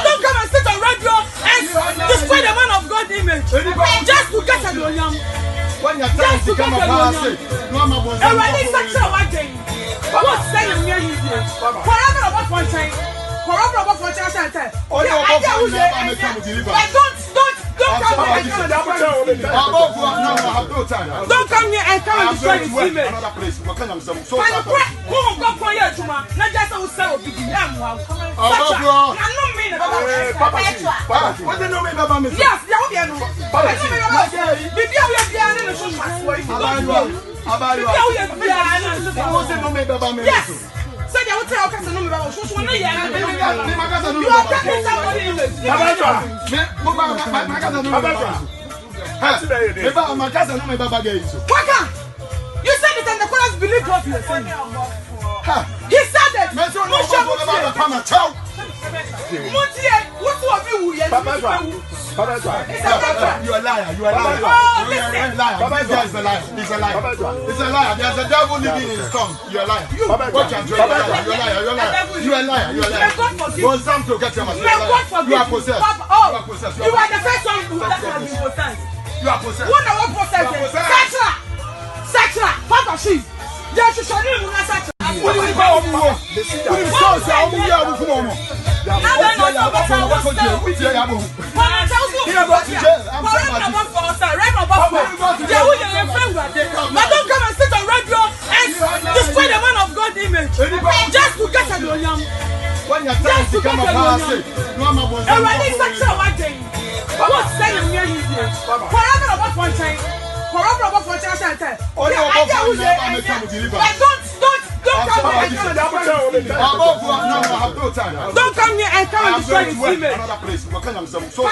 don't come and sit on radio and destroy the man of God image just to get a loyal. When you're trying to come up and say, no, I'm not going what's saying here? Forever about one time. Forever about one time. Oh, don't come here and come and destroy the image. Another place. What can I say? So yes. So they will tell us no me baba so so na ya na you are taking somebody in this you said it and the chorus believe what you are saying. He said it. What of you you are a liar. You are a liar. Papa is a liar. He's a liar. He's a liar. There's a devil living in his tongue. You are a liar. You are a liar. You are a liar. You are a liar. Go some to get your master. You are possessed. You are the first one who has been possessed. You are possessed. What are possessed? Sexual. Papa Shee. There's a shame in that. Rev Obofour. But don't come and sit on radio and destroy the man of God image just to get a loyal. When you're trying to come up and say, no, I'm not going what's saying here? Forever about one time. Forever about one time. Oh, don't come here and come and destroy the image. Another place. What can I say? So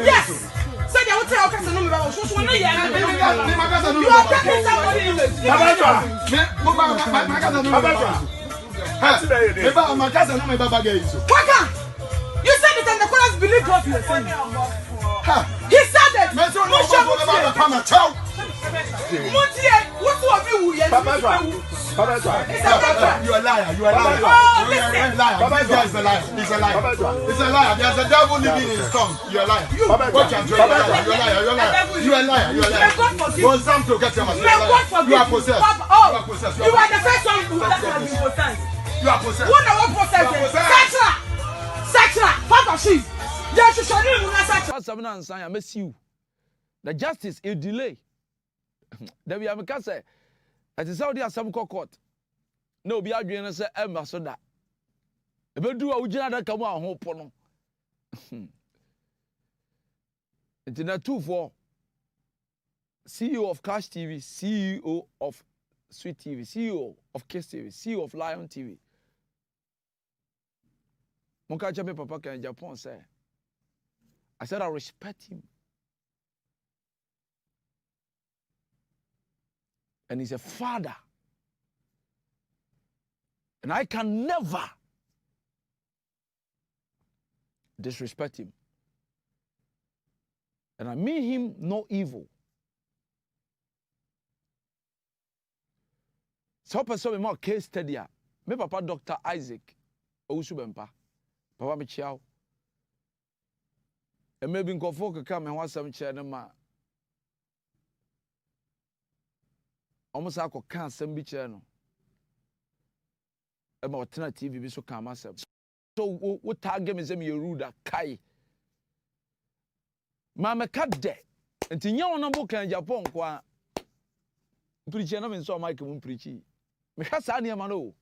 yes. So they will tell us no me baba so so na ya na you are taking somebody in this you said it and the chorus believe what you are saying. He said it. What of you you are a liar. You are a liar. This guy is a liar. He's a liar. He's a liar. There's a devil living in his tongue. You are a liar. You are a liar. Go some to get your master. You are possessed. You are the first one who has been possessed. You are possessed. What are possessed? Sexual. Papa Shee. There's a shame in that. The justice is delay. There we have a say. As is how they are some court. No, be arguing say Emma so that. If you do a ujina that come on hope no. Internet 2 CEO of Cash TV, CEO of Sweet TV, CEO of Kiss TV, CEO of Lion TV. Monka Chape Papa in Japan say. I said I respect him. And he's a father. And I can never disrespect him. And I mean him no evil. So person me more case study. Me papa Dr. Isaac Owusubempa. Papa me chiao. And maybe nkofo kaka me wasam chia na ma. Almost I could can't send me channel. About TV be so calm myself. So what target is me ruda kai. Mama cut de. And to your number can Japan qua preacher no so Mike won preachy. Me kasa near mano.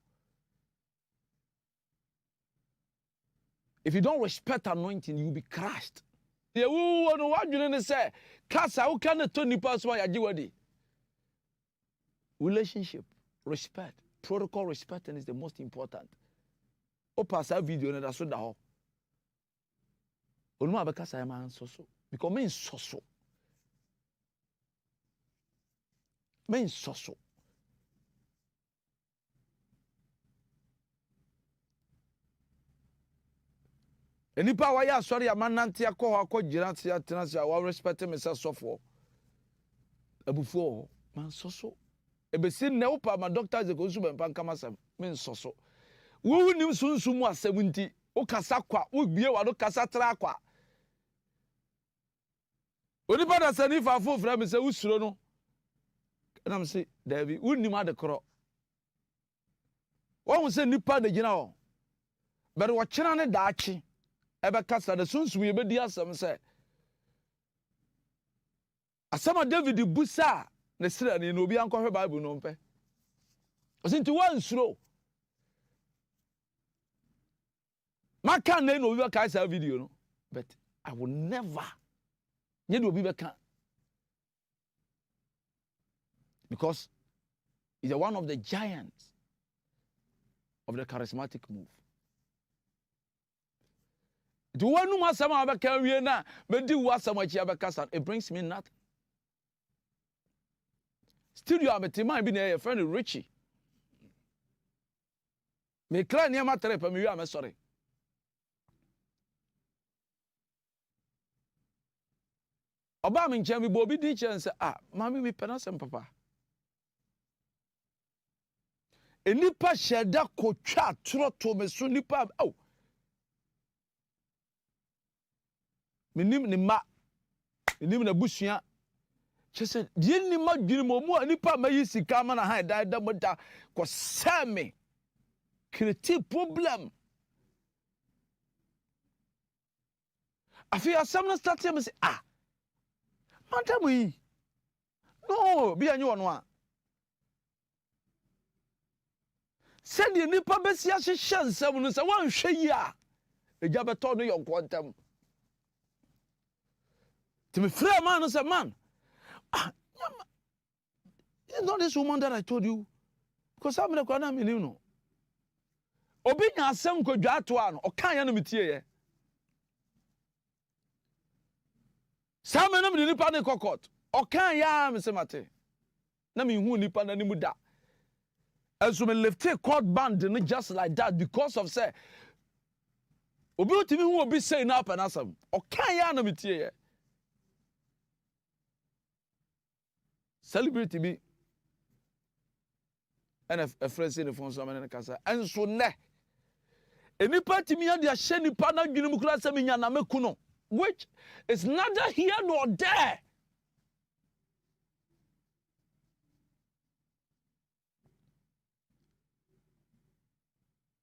If you don't respect anointing, you'll be crushed. Yeah, who no what you say? Kasa who can Tony pass why ajiwadi. Relationship, respect, protocol respect, and is the most important. O pass that video and that's what the whole. Onuma abeka say man so. because men so. Men so. Enipa wa ya sorry amanante akọ giranti atenase wa respect me say sofo Obofour man so ebesi ne wo pa ma doctor ze ko su be mpa nkama sam men so wo nim sunsun mu asem nti wo kasa kwa wo bie wa do kasa tra kwa onipa da sani fa fo fra me say usuro no na me say David wo nim adekoro wo hu say nipa de gina ho but wo kira ne daachi ebe kasa de sunsun ye be di asem say asama David busa ne sira ni no obi ankɔhwɛ Bible no mpe osinti wan suro maka na no obi ka isa video no but I will never nye do obi be kan because he's one of the giants of the charismatic move. Do one no masama be kan wie na be di wasama chi abekasa, it brings me nothing. Studio abetima bi na your friend Richie. Me clan near my trip me wi am sorry. Oba me nche me bo bi di chance mami mi penasem papa. Enipa sheda kotwa tro to me so nipa menim ni ma menim na busua chese die ni ma dwiri mo mu nipa ma yi sika ma na han da moda ko same create problem afi asam na start me say madam yi no bi anyi wono a said the nipa besia hye nsam no say wan hwe yi a eja beto no yon kwantam to me free man no say man it's not this woman that I told you because I'm the kwana me no obi nya asem kodwa ato ano o kan ya no metie ye sam na me nipa ne kokot o kan ya me se mate na me hu nipa na ni mu da as we left a court band just like that because of say obi otimi hu obi say na pa na asem o kan ya no metie ye celebrity bi and a friend say the phone so man kasa and so ne enipa timi ya dia hye nipa na dwene mu kura se me nya na meku no which is neither here nor there.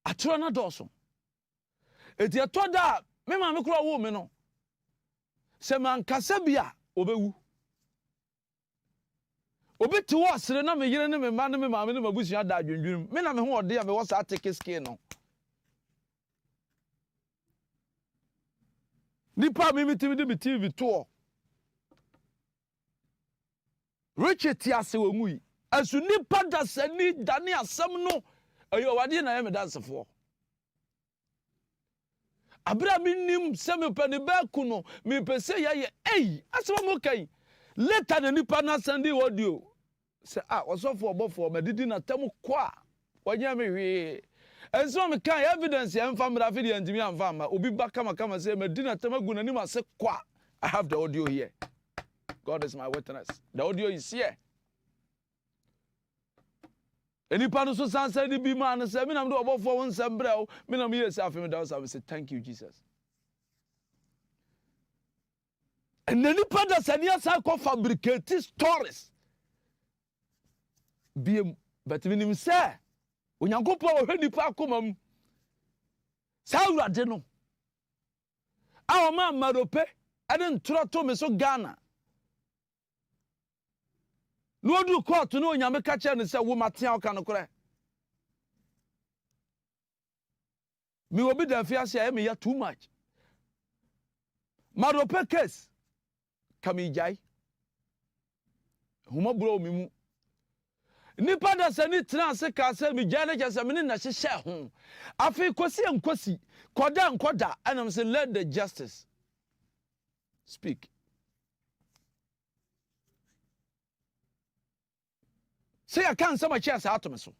Atro na doso eti etoda me ma me kura wo me no se man kasa bia obewu obi ti wo asere na me yire ne me ma ne me ma me ne mabusua da adwendwum me na me ho ode ya me wo sa take skin no nipa me mitimi de TV to Richard ti ase wo mu yi asu nipa da sani dane asem no ayo wade na me dance for abra mi nim se me pe ne ba ku no me pese ye asem mo kai later the nipa na Sunday audio say Osofo Obofour medidi na tem kwa wanya me hwe enso me kan evidence em fam da fidi antimi amfa ma obi ba kama say medidi na tem agu na nim ase kwa. I have the audio here. God is my witness. The audio is here. Enipa no so sansa di bi man say me na me Obofour won sembre o me na me yes afem da so say thank you Jesus. And then you put the senior cycle fabricate stories. But when you say, when you go for a nipa come, Saura deno. Our man Marope, I didn't try to me so Ghana. No do call to know Yamaka Chan and say, woman, Tiao Canocre. Me will be the fiancé, I mean, too much. Marope case. Kami jai huma bro mi mu nipa da sani trance ka se mi jai na jase me na hye ho afi kosi koda anam say let the justice speak Say I can't say my chest out to me so.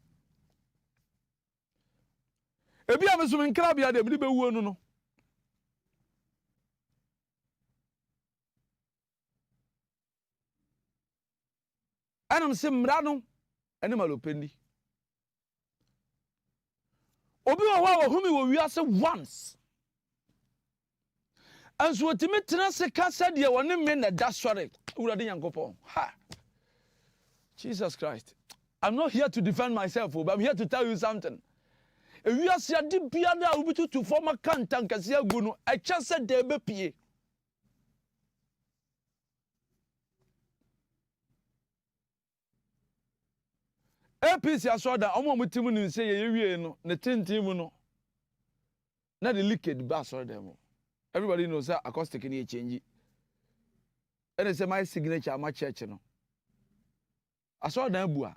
Ebi am so nkra bia de bi be wu anu no. Anam se mra no ene malopendi. Obi wa humi wo wiase once. And so otimi tena se ka said ye woni me na da sore. Urade Yankopon. Ha. Jesus Christ. I'm not here to defend myself, but I'm here to tell you something. If you are said the biada ubitu to form a cantan kasia gunu, I just said de be pie. APC asoda omo mutimu ni say ye wie no ne tintimu no na the liquid ba so dem. Everybody knows that acoustic ni change. And it's my signature my church no. Asoda bua.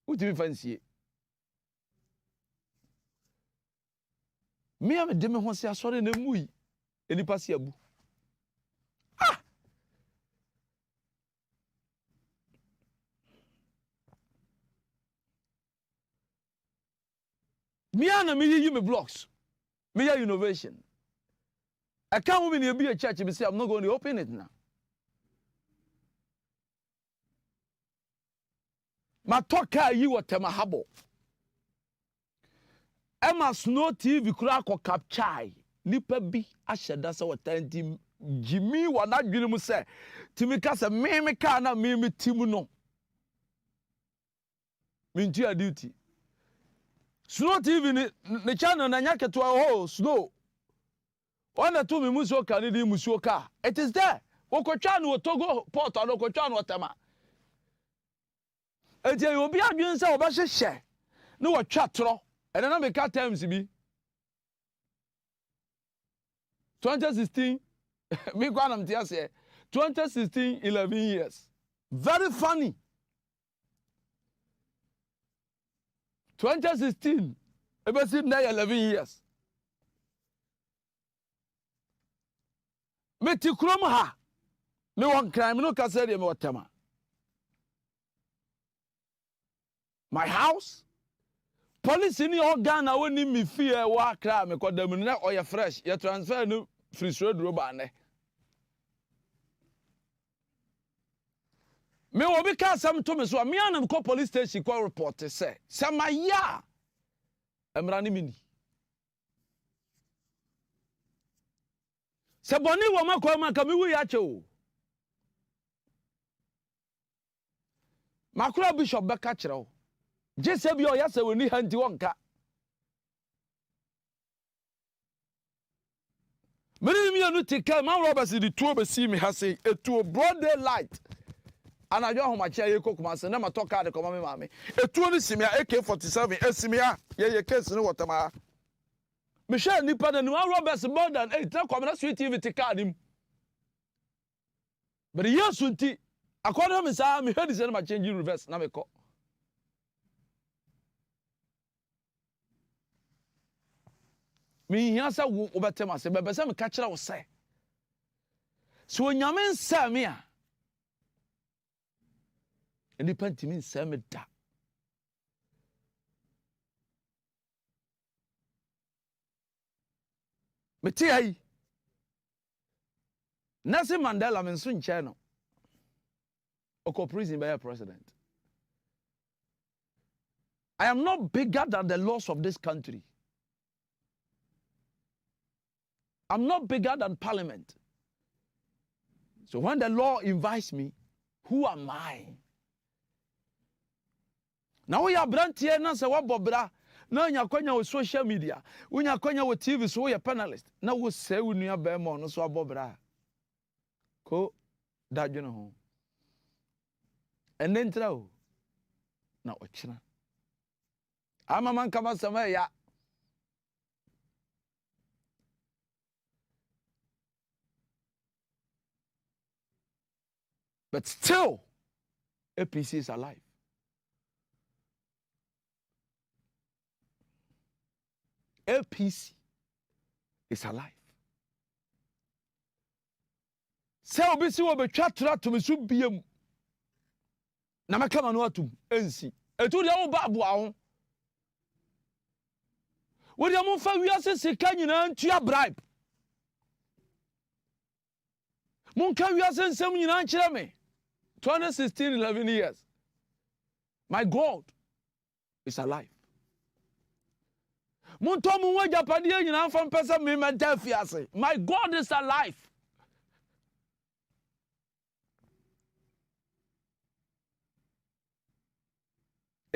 Utimi fancy. Me am de me ho se asore na mui enipa se abu. Ah! Me ana me yi me blocks. Me ya innovation. I can't even be a church and say I'm not going to open it now. My talk you what temahabo. Emma Snow TV crack or capture. Nipa bi ashada sa watanti Jimmy wana dwene mu se timika se me ka na me timu no. Minti a duty. Snow TV ne channel na nya keto ho Snow. Ona to me muso ka ni muso ka. It is there. Okotwa no Togo port or okotwa no Tema. Eti obi adwen se oba hye no watwa tro. And then I make times be 2016 me go am tia say 2016 11 years. Very funny. 2016 ebe si na 11 years. Me ti krom ha. Me won crime no ka say de me wotema. My house police ni organ na woni mi fie wa kra me kodam na oye fresh ye transfer no free road roba ne me obi ka sam to me so me anam ko police station ko report say samaya emra ni mini se boni wo makọ maka mi wu ya che o makura bishop beka kire o Jesse bi o ya se woni hanti wonka. Many me anu tika man robbers the two be see me ha say etu broad daylight. Ana jo ho ma chia ye kokuma se na ma talk card koma me mame. Etu ni simia AK47 esimia ye case ni wotama. Me share nipa na man robbers more than 8 na koma na sweet TV tika adim. But yes unti according me say me head is na ma change reverse na me ko. Me here say wo betem ase be say me ka kire wo say so onyame nsa me a eni pantimi nsa me da me ti ai Nelson Mandela me nso nche no oko prison by a president. I am not bigger than the laws of this country. I'm not bigger than parliament. So when the law invites me, who am I? Now we are brand here na se wabobra na nya kwanya with social media. We nya kwanya with TV so we are panelist. Na we say we nua be mo no so abobra. Ko da dwene ho. Enen tra o. Na ochina. Ama man kama sama ya. But still, APC is alive. APC is alive. Say obi si wo betwa tra to me so biem. na meka ma no atum ensi etu de wo ba aboa ho wo de mo fa wiase sika nyina ntua bribe mon ka wiase nsem nyina nkyere me 2016-11 years my God is alive mon to mo wa japade nyina fa mpesa me mental fiase my God is alive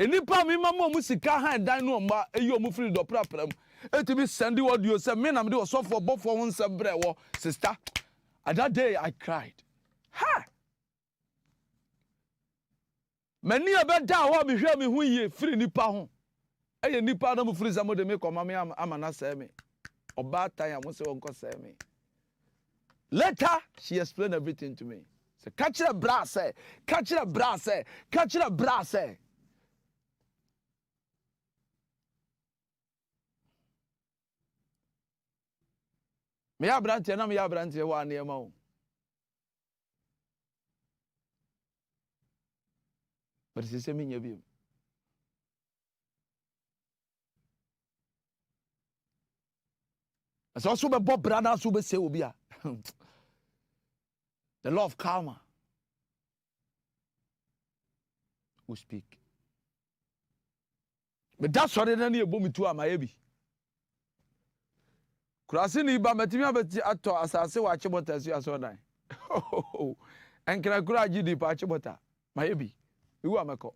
enipa mi mama mu sika han dan no mba eyi omu free do prapram etimi send audio say me na me de osofo Obofour ho nsem bre wo sister at that day I cried ha mani abeda wo me hwe me hu yie free nipa ho eye nipa na mu free samo de me koma me amana say me oba tan am say wonko say me later she explained everything to me say catch the brass me ya brantie na me ya brantie wa na ema o but se me nya bi as also be bob brother so be say obi a the law of karma will speak but that's what na e bomi tu amaye bi kurase ni ba matimi abeti ato asase wa chebota su asodan enkra kura gidi pa chebota mayebi iwu ameko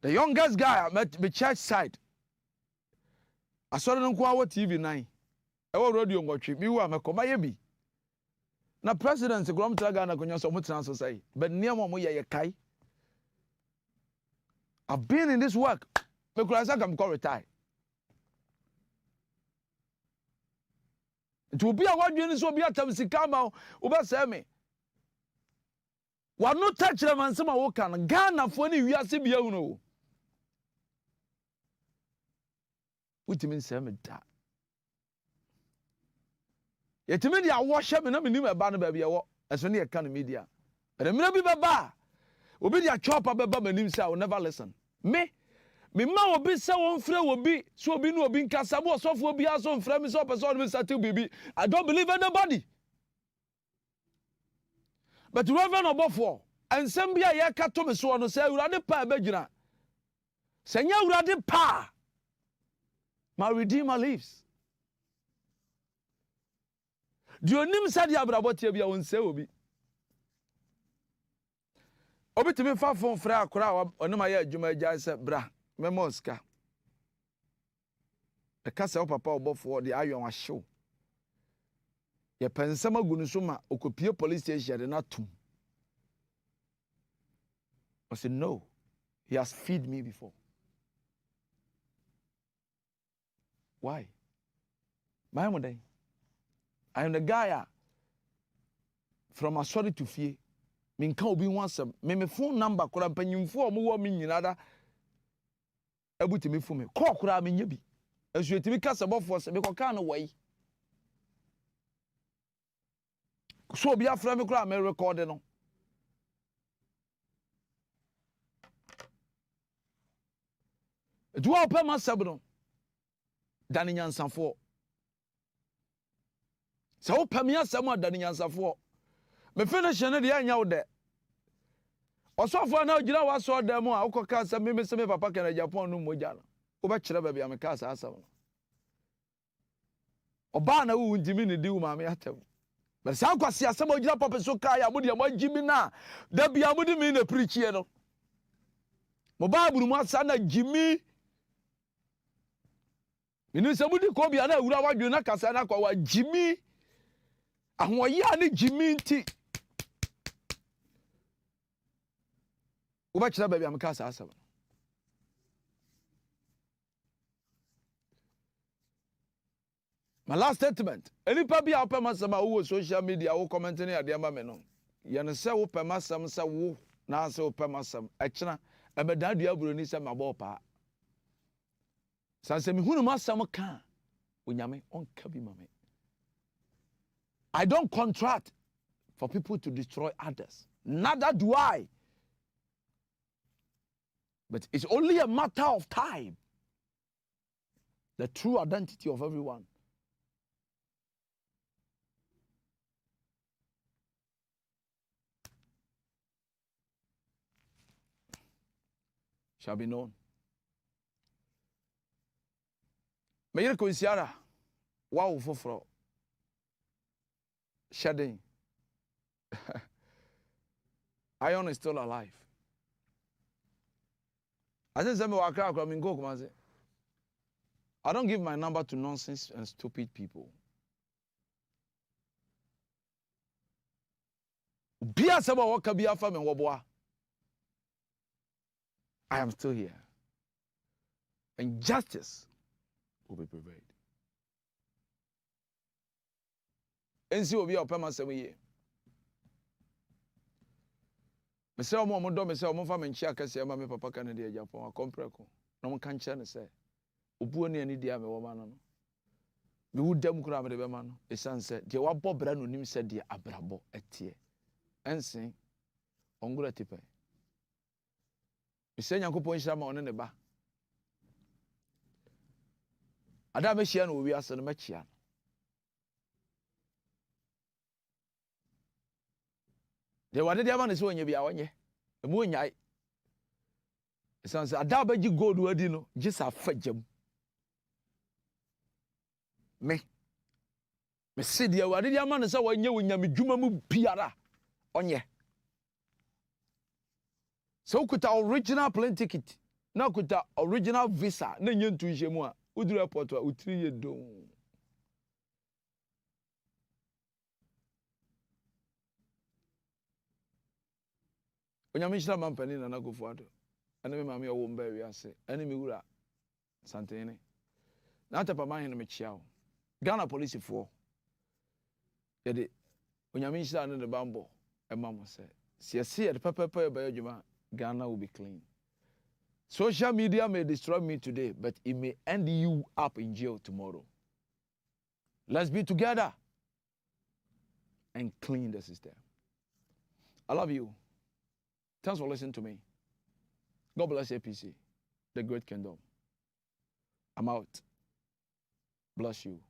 the youngest guy at the church side asodan nko awo TV 9 ewo radio ngotwe iwu ameko mayebi na president grom traga na konyo so mutran so sai but niam mo ye kai I've been in this work me kurase kam ko retire it will be a word you so be a time sikama uba say me wa no touch them and some wo kan Ghana fo ni wiase bia hu no witimi say me da yetimi dia wo hye me na me nim e ba no ba bia wo eso ne e kan media but me bi ba obi dia chop ba manim say I will never listen me ma obi se won frɛ obi so obi no obi nkasa bo sofo obi aso mfrɛ me so person me settle bibi I don't believe anybody but Rev Obofour ensem bia ye ka to me so no say urade pa be gina senya urade pa my redeemer lives di onim sade abrabotie bia won say obi timi fa fon frɛ akora onima ye adwuma agya se bra memoska e kasa papa Obofour de ayon ahyew ye pensam agunu so ma okopie police station de na tum I said no he has feed me before why my modern I am the guy from Asori to Fie min ka obi wansam me phone number kora panyimfo o mo wo me nyina da abutimi fu me call kura me nya bi asu etimi kasa Obofour se me koka no wai so obi afra me kura me record no duwa opa masab no dani nyansafo se opa me asam dani nyansafo me finish ne de anya wo de osofo na ogira wa so dem a ukoka asam me se me papa kana Japan no moja no wo be kire ba bia me ka asam no oba na wo njimi ne di wo ma me atam but sa kwase asam ogira papa so ka ya mo de mo jimi na da bia mo de me na preachie no mo ba buru mo asa na jimi minu se mo di ko bia na awura wadwe na kasa na kwa wa jimi ahoya ne jimi nti uba kira baby am kasa asaba my last statement any pa bia opema sama wo social media wo comment ne ade ma me no ye ne se wo pema sam se wo na se wo pema sam akina ebeda dua buroni se mabo pa sanse mi hunu masam ka onyame onka bi mame I don't contract for people to destroy others. Neither do I But it's only a matter of time. The true identity of everyone shall be known. Mayere konsiara wow foforo shedding. Ion is still alive. I think some of our I don't give my number to nonsense and stupid people. Bia seba waka bia fa me woboa. I am still here. And justice will be prevailed. Ensi obi a opema sema ye. Me say omo omo do me say omo fa me nchi akase ma me papa kan de Japan akompreko. Na mo kan kire ne say obuo ne ani dia me wo ma no. Me wudam kura me de be ma no. Esan say de wa bobra no nim say de abrabo etie. Ensin ongura tipe. Me say Nyankopon hira ma one ne ba. Ada me hia no owi ase no me chia. De wade dia ma ne so onye bia onye. Emu onyai. Esan say ada ba gi gold wadi no, gi sa fagem. Me se dia wade dia ma ne so onye wonyame dwuma mu biara onye. So kuta original plane ticket, na kuta original visa, na nye ntu nhemu a, uduru airport a utiri ye don. Onyame hira mampani na nagofo ado. Ane me mame owo mba wi ase. Ane me wura santene. Na tapa man hene me chia o. Ghana police fo. Ye de onyame hira ne de bambo e mamo se. Se ye de pepepe e ba adwuma, Ghana will be clean. Social media may destroy me today, but it may end you up in jail tomorrow. Let's be together and clean the system. I love you. Thanks for listening to me. God bless APC, the great kingdom. I'm out. Bless you.